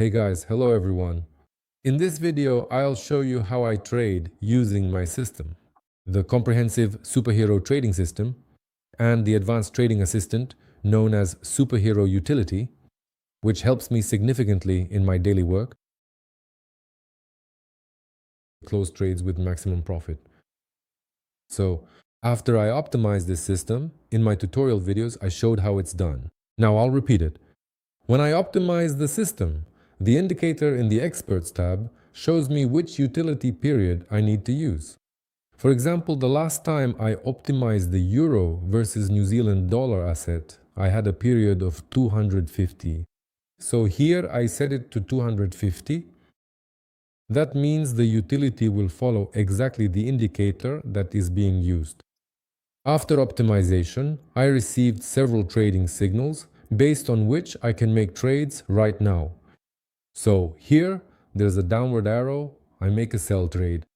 Hey guys, hello everyone. In this video, I'll show you how I trade using my system, the comprehensive superhero trading system and the advanced trading assistant known as superhero utility, which helps me significantly in my daily work, close trades with maximum profit. So after I optimized this system, in my tutorial videos, I showed how it's done. Now I'll repeat it. When I optimize the system, the indicator in the Experts tab shows me which utility period I need to use. For example, the last time I optimized the euro versus New Zealand dollar asset, I had a period of 250. So here I set it to 250. That means the utility will follow exactly the indicator that is being used. After optimization, I received several trading signals based on which I can make trades right now. So here, there's a downward arrow, I make a sell trade.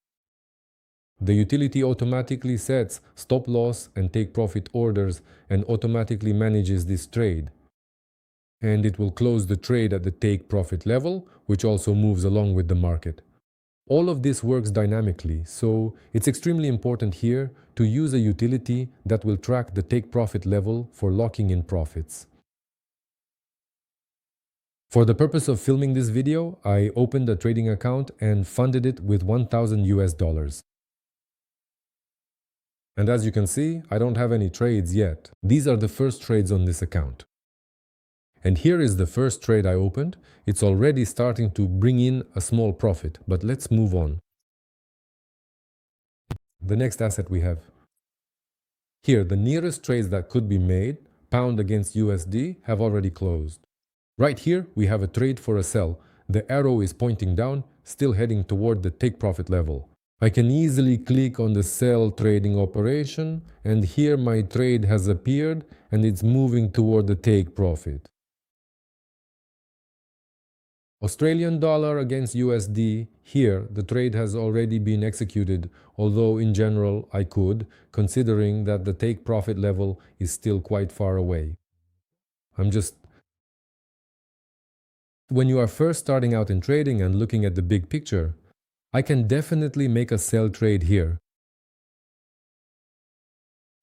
The utility automatically sets stop loss and take profit orders and automatically manages this trade. And it will close the trade at the take profit level, which also moves along with the market. All of this works dynamically, so it's extremely important here to use a utility that will track the take profit level for locking in profits. For the purpose of filming this video, I opened a trading account and funded it with 1,000 US dollars. And as you can see, I don't have any trades yet. These are the first trades on this account. And here is the first trade I opened. It's already starting to bring in a small profit, but let's move on. The next asset we have. Here, the nearest trades that could be made, pound against USD, have already closed. Right here, we have a trade for a sell. The arrow is pointing down, still heading toward the take profit level. I can easily click on the sell trading operation, and here my trade has appeared and it's moving toward the take profit. Australian dollar against USD, here the trade has already been executed, although in general I could, considering that the take profit level is still quite far away. When you are first starting out in trading and looking at the big picture, I can definitely make a sell trade here.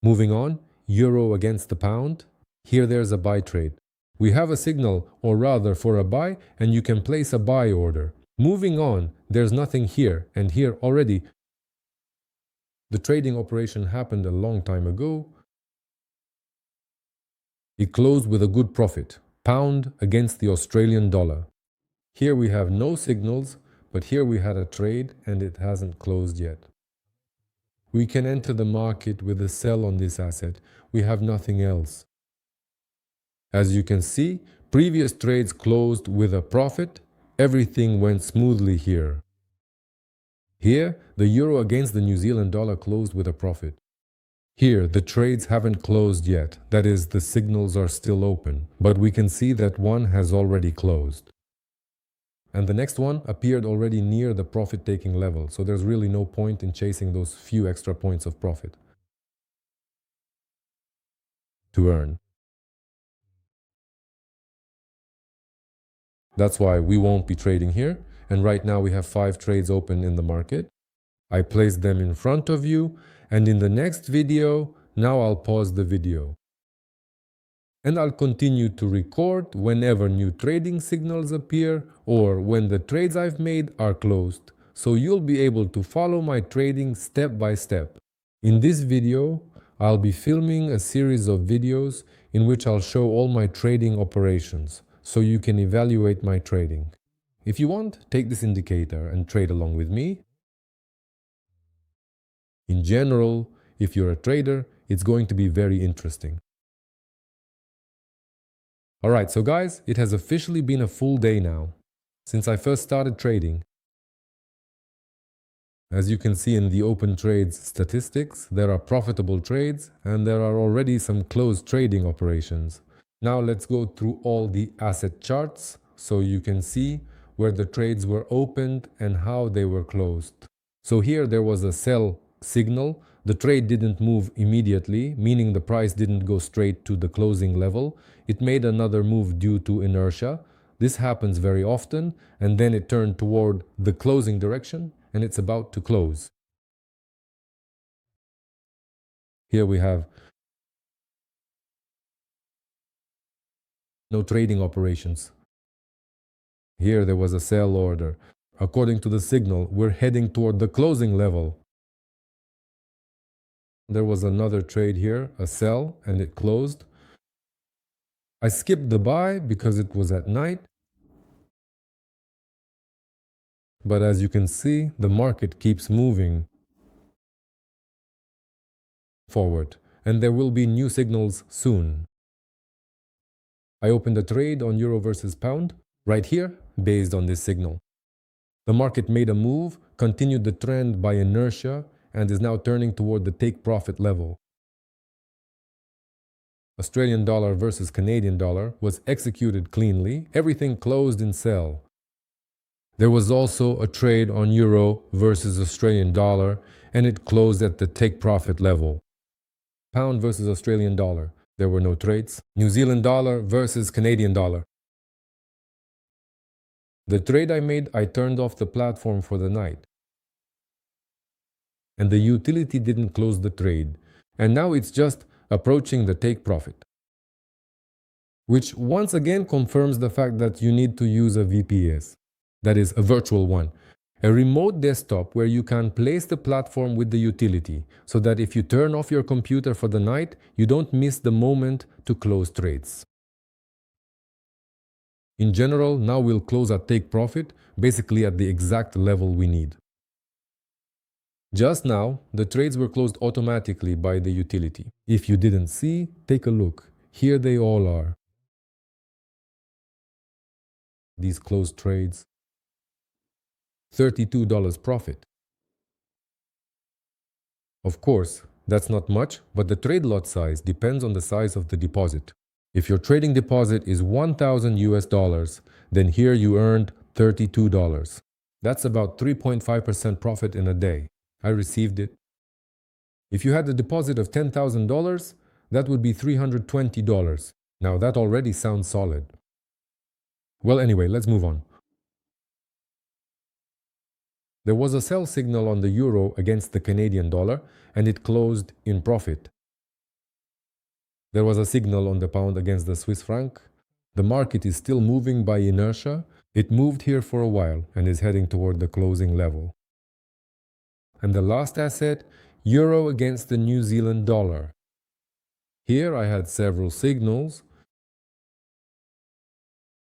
Moving on, euro against the pound, here there's a buy trade. We have a signal, or rather for a buy, and you can place a buy order. Moving on, there's nothing here, and here already. The trading operation happened a long time ago. It closed with a good profit, pound against the Australian dollar. Here we have no signals, but here we had a trade and it hasn't closed yet. We can enter the market with a sell on this asset. We have nothing else. As you can see, previous trades closed with a profit. Everything went smoothly here. Here, the euro against the New Zealand dollar closed with a profit. Here, the trades haven't closed yet. That is, the signals are still open, but we can see that one has already closed. And the next one appeared already near the profit-taking level, so there's really no point in chasing those few extra points of profit to earn. That's why we won't be trading here, and right now we have 5 trades open in the market. I placed them in front of you, and in the next video, now I'll pause the video. And I'll continue to record whenever new trading signals appear or when the trades I've made are closed, so you'll be able to follow my trading step by step. In this video, I'll be filming a series of videos in which I'll show all my trading operations, so you can evaluate my trading. If you want, take this indicator and trade along with me. In general, if you're a trader, it's going to be very interesting. Alright, so guys, it has officially been a full day now, since I first started trading. As you can see in the open trades statistics, there are profitable trades and there are already some closed trading operations. Now let's go through all the asset charts so you can see where the trades were opened and how they were closed. So here there was a sell signal. The trade didn't move immediately, meaning the price didn't go straight to the closing level. It made another move due to inertia. This happens very often, and then it turned toward the closing direction, and it's about to close. Here we have no trading operations. Here there was a sell order. According to the signal, we're heading toward the closing level. There was another trade here, a sell, and it closed. I skipped the buy because it was at night. But as you can see, the market keeps moving forward, and there will be new signals soon. I opened a trade on euro versus pound right here based on this signal. The market made a move, continued the trend by inertia, and is now turning toward the take profit level. Australian dollar versus Canadian dollar was executed cleanly. Everything closed in sell. There was also a trade on euro versus Australian dollar, and it closed at the take profit level. Pound versus Australian dollar. There were no trades. New Zealand dollar versus Canadian dollar. The trade I made, I turned off the platform for the night. And the utility didn't close the trade. And now it's just approaching the take profit. Which once again confirms the fact that you need to use a VPS. That is, a virtual one. A remote desktop where you can place the platform with the utility, so that if you turn off your computer for the night, you don't miss the moment to close trades. In general, now we'll close at take profit, basically at the exact level we need. Just now, the trades were closed automatically by the utility. If you didn't see, take a look. Here they all are. These closed trades. $32 profit. Of course, that's not much, but the trade lot size depends on the size of the deposit. If your trading deposit is $1,000, then here you earned $32. That's about 3.5% profit in a day. I received it. If you had a deposit of $10,000, that would be $320. Now that already sounds solid. Well, anyway, let's move on. There was a sell signal on the euro against the Canadian dollar, and it closed in profit. There was a signal on the pound against the Swiss franc. The market is still moving by inertia. It moved here for a while and is heading toward the closing level. And the last asset, euro against the New Zealand dollar. Here I had several signals,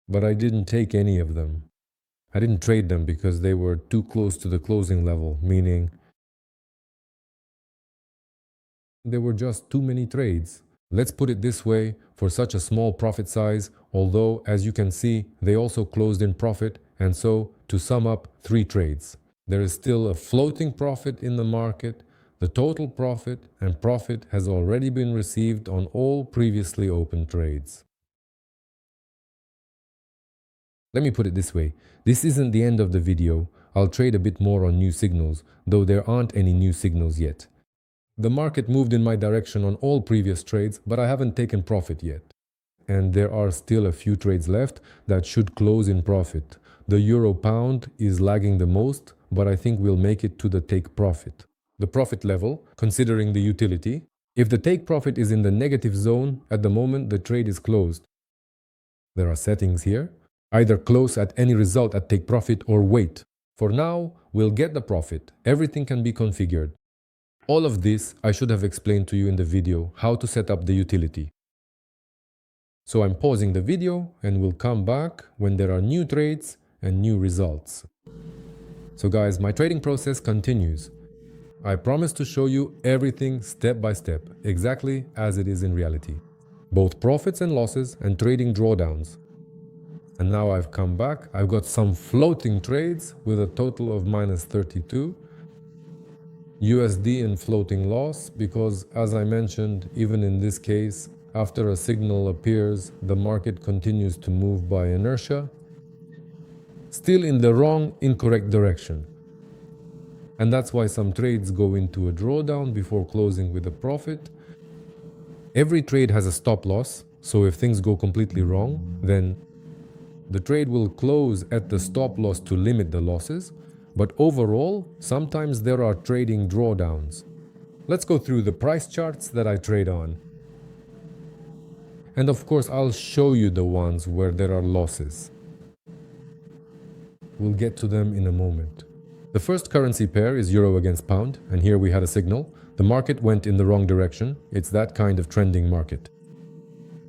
but I didn't take any of them. I didn't trade them because they were too close to the closing level, meaning there were just too many trades. Let's put it this way, for such a small profit size, although as you can see, they also closed in profit, and so to sum up, 3 trades. There is still a floating profit in the market. The total profit and profit has already been received on all previously opened trades. Let me put it this way, this isn't the end of the video. I'll trade a bit more on new signals, though there aren't any new signals yet. The market moved in my direction on all previous trades, but I haven't taken profit yet. And there are still a few trades left that should close in profit. The euro pound is lagging the most, but I think we'll make it to the take profit. The profit level, considering the utility, if the take profit is in the negative zone, at the moment the trade is closed. There are settings here. Either close at any result at take profit or wait. For now, we'll get the profit. Everything can be configured. All of this I should have explained to you in the video, how to set up the utility. So I'm pausing the video and we'll come back when there are new trades and new results. So guys, my trading process continues. I promise to show you everything step by step, exactly as it is in reality. Both profits and losses and trading drawdowns. And now I've come back. I've got some floating trades with a total of minus 32. USD in floating loss because, as I mentioned, even in this case, after a signal appears, the market continues to move by inertia, still in the wrong, incorrect direction. And that's why some trades go into a drawdown before closing with a profit. Every trade has a stop loss, so if things go completely wrong, then The trade will close at the stop loss to limit the losses, but overall, sometimes there are trading drawdowns. Let's go through the price charts that I trade on. And of course, I'll show you the ones where there are losses. We'll get to them in a moment. The first currency pair is euro against pound, and here we had a signal. The market went in the wrong direction. It's that kind of trending market.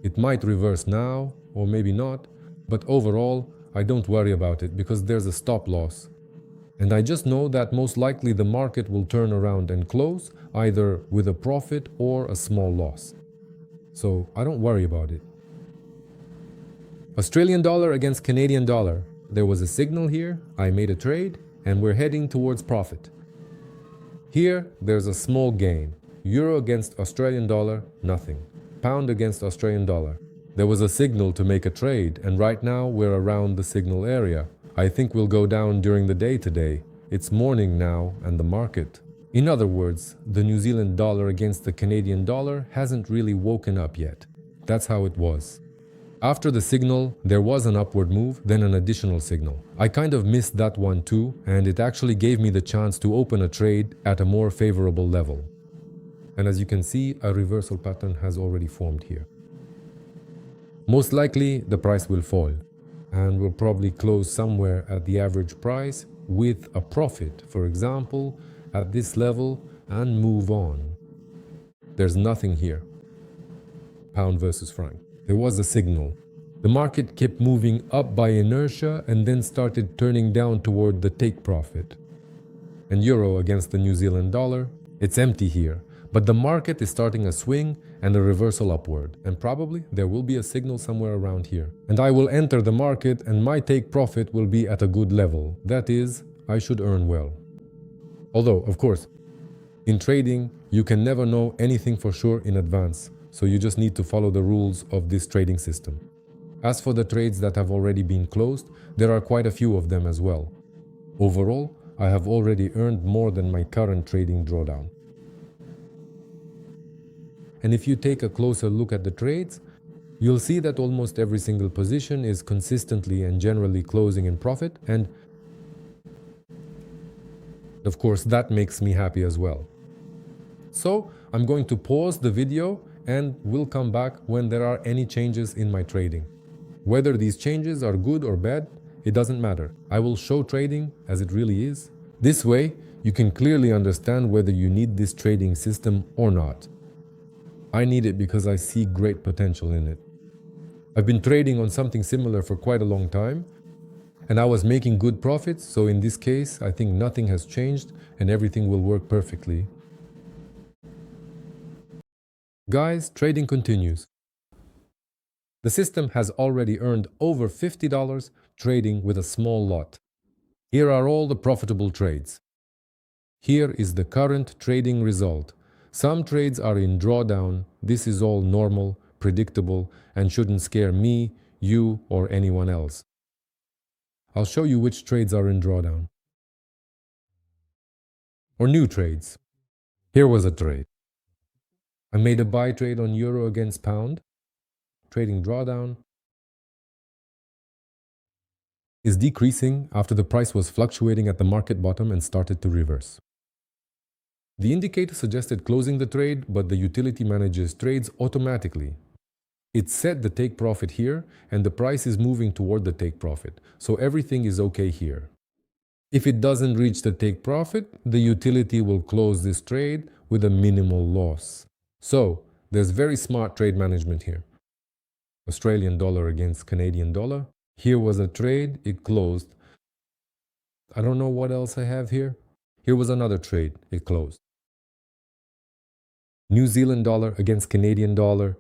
It might reverse now, or maybe not, but overall, I don't worry about it because there's a stop loss. And I just know that most likely the market will turn around and close either with a profit or a small loss. So I don't worry about it. Australian dollar against Canadian dollar. There was a signal here, I made a trade, and we're heading towards profit. Here, there's a small gain. Euro against Australian dollar, nothing. Pound against Australian dollar. There was a signal to make a trade, and right now we're around the signal area. I think we'll go down during the day today. It's morning now, and the market. In other words, the New Zealand dollar against the Canadian dollar hasn't really woken up yet. That's how it was. After the signal, there was an upward move, then an additional signal. I kind of missed that one too, and it actually gave me the chance to open a trade at a more favorable level. And as you can see, a reversal pattern has already formed here. Most likely, the price will fall, and will probably close somewhere at the average price with a profit, for example, at this level, and move on. There's nothing here. Pound versus franc. There was a signal. The market kept moving up by inertia and then started turning down toward the take profit. And euro against the New Zealand dollar, it's empty here, but the market is starting a swing and a reversal upward, and probably there will be a signal somewhere around here. And I will enter the market and my take profit will be at a good level. That is, I should earn well. Although, of course, in trading, you can never know anything for sure in advance. So you just need to follow the rules of this trading system. As for the trades that have already been closed, there are quite a few of them as well. Overall, I have already earned more than my current trading drawdown. And if you take a closer look at the trades, you'll see that almost every single position is consistently and generally closing in profit, and of course that makes me happy as well. So I'm going to pause the video and we'll come back when there are any changes in my trading. Whether these changes are good or bad, it doesn't matter. I will show trading as it really is. This way, you can clearly understand whether you need this trading system or not. I need it because I see great potential in it. I've been trading on something similar for quite a long time, and I was making good profits, so in this case, I think nothing has changed and everything will work perfectly. Guys, trading continues. The system has already earned over $50 trading with a small lot. Here are all the profitable trades. Here is the current trading result. Some trades are in drawdown. This is all normal, predictable, and shouldn't scare me, you, or anyone else. I'll show you which trades are in drawdown. Or new trades. Here was a trade. I made a buy trade on euro against pound. Trading drawdown is decreasing after the price was fluctuating at the market bottom and started to reverse. The indicator suggested closing the trade, but the utility manages trades automatically. It set the take profit here, and the price is moving toward the take profit, so everything is okay here. If it doesn't reach the take profit, the utility will close this trade with a minimal loss. So, there's very smart trade management here. Australian dollar against Canadian dollar. Here was a trade, it closed. I don't know what else I have here. Here was another trade, it closed. New Zealand dollar against Canadian dollar.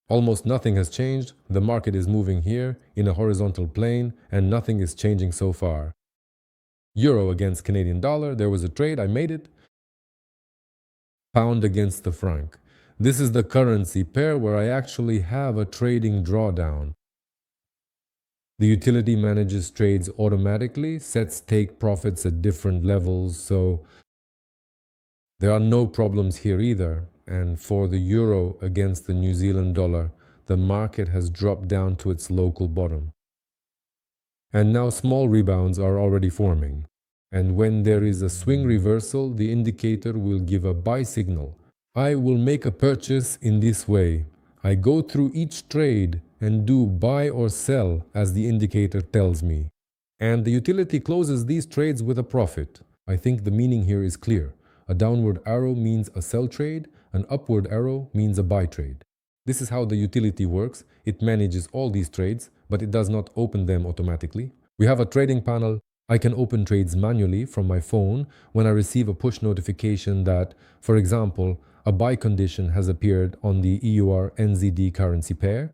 Almost nothing has changed. The market is moving here in a horizontal plane and nothing is changing so far. Euro against Canadian dollar, there was a trade, I made it. Pound against the franc. This is the currency pair where I actually have a trading drawdown. The utility manages trades automatically, sets take profits at different levels, so there are no problems here either. And for the euro against the New Zealand dollar, the market has dropped down to its local bottom. And now small rebounds are already forming. And when there is a swing reversal, the indicator will give a buy signal. I will make a purchase in this way. I go through each trade and do buy or sell as the indicator tells me. And the utility closes these trades with a profit. I think the meaning here is clear. A downward arrow means a sell trade, an upward arrow means a buy trade. This is how the utility works. It manages all these trades, but it does not open them automatically. We have a trading panel. I can open trades manually from my phone when I receive a push notification that, for example, a buy condition has appeared on the EUR NZD currency pair.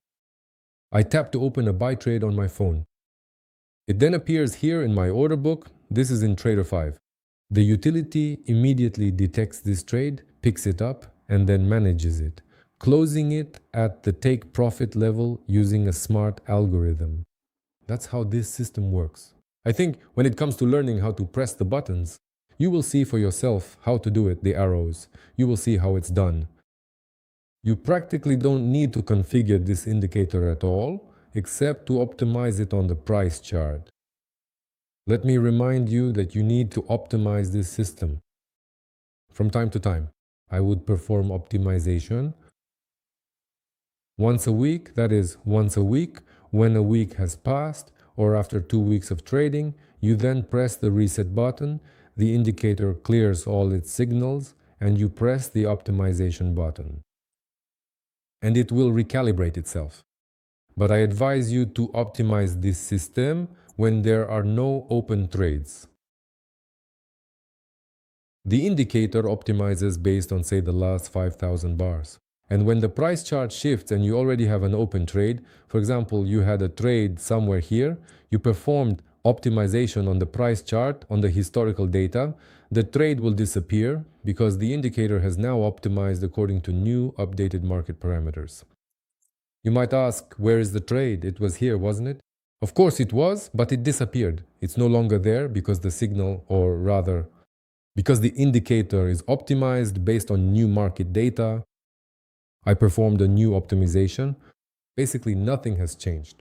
I tap to open a buy trade on my phone. It then appears here in my order book. This is in Trader 5. The utility immediately detects this trade, picks it up, and then manages it, closing it at the take profit level using a smart algorithm. That's how this system works. I think when it comes to learning how to press the buttons, you will see for yourself how to do it, the arrows. You will see how it's done. You practically don't need to configure this indicator at all, except to optimize it on the price chart. Let me remind you that you need to optimize this system. From time to time, I would perform optimization once a week, that is, once a week. When a week has passed, or after 2 weeks of trading, you then press the reset button, the indicator clears all its signals, and you press the optimization button. And it will recalibrate itself. But I advise you to optimize this system when there are no open trades. The indicator optimizes based on, say, the last 5,000 bars. And when the price chart shifts and you already have an open trade, for example, you had a trade somewhere here, you performed optimization on the price chart, on the historical data, the trade will disappear because the indicator has now optimized according to new updated market parameters. You might ask, where is the trade? It was here, wasn't it? Of course it was, but it disappeared. It's no longer there because the signal, or rather, because the indicator is optimized based on new market data. I performed a new optimization. Basically, nothing has changed.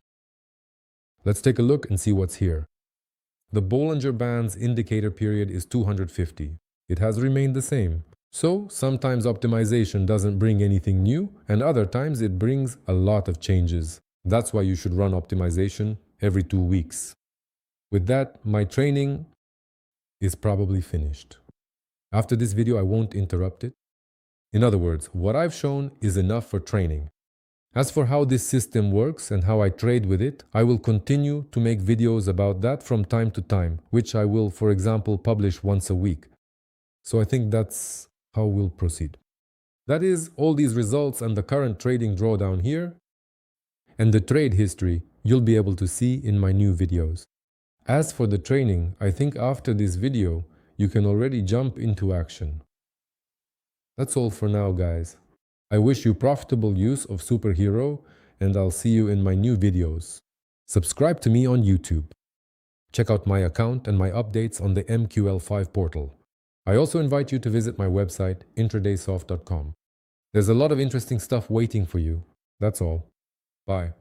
Let's take a look and see what's here. The Bollinger Band's indicator period is 250. It has remained the same. So, sometimes optimization doesn't bring anything new, and other times it brings a lot of changes. That's why you should run optimization every 2 weeks. With that, my training is probably finished. After this video, I won't interrupt it. In other words, what I've shown is enough for training. As for how this system works and how I trade with it, I will continue to make videos about that from time to time, which I will, for example, publish once a week. So I think that's how we'll proceed. That is, all these results and the current trading drawdown here, and the trade history you'll be able to see in my new videos. As for the training, I think after this video, you can already jump into action. That's all for now, guys. I wish you profitable use of Superhero, and I'll see you in my new videos. Subscribe to me on YouTube. Check out my account and my updates on the MQL5 portal. I also invite you to visit my website, intradaysoft.com. There's a lot of interesting stuff waiting for you. That's all. Bye.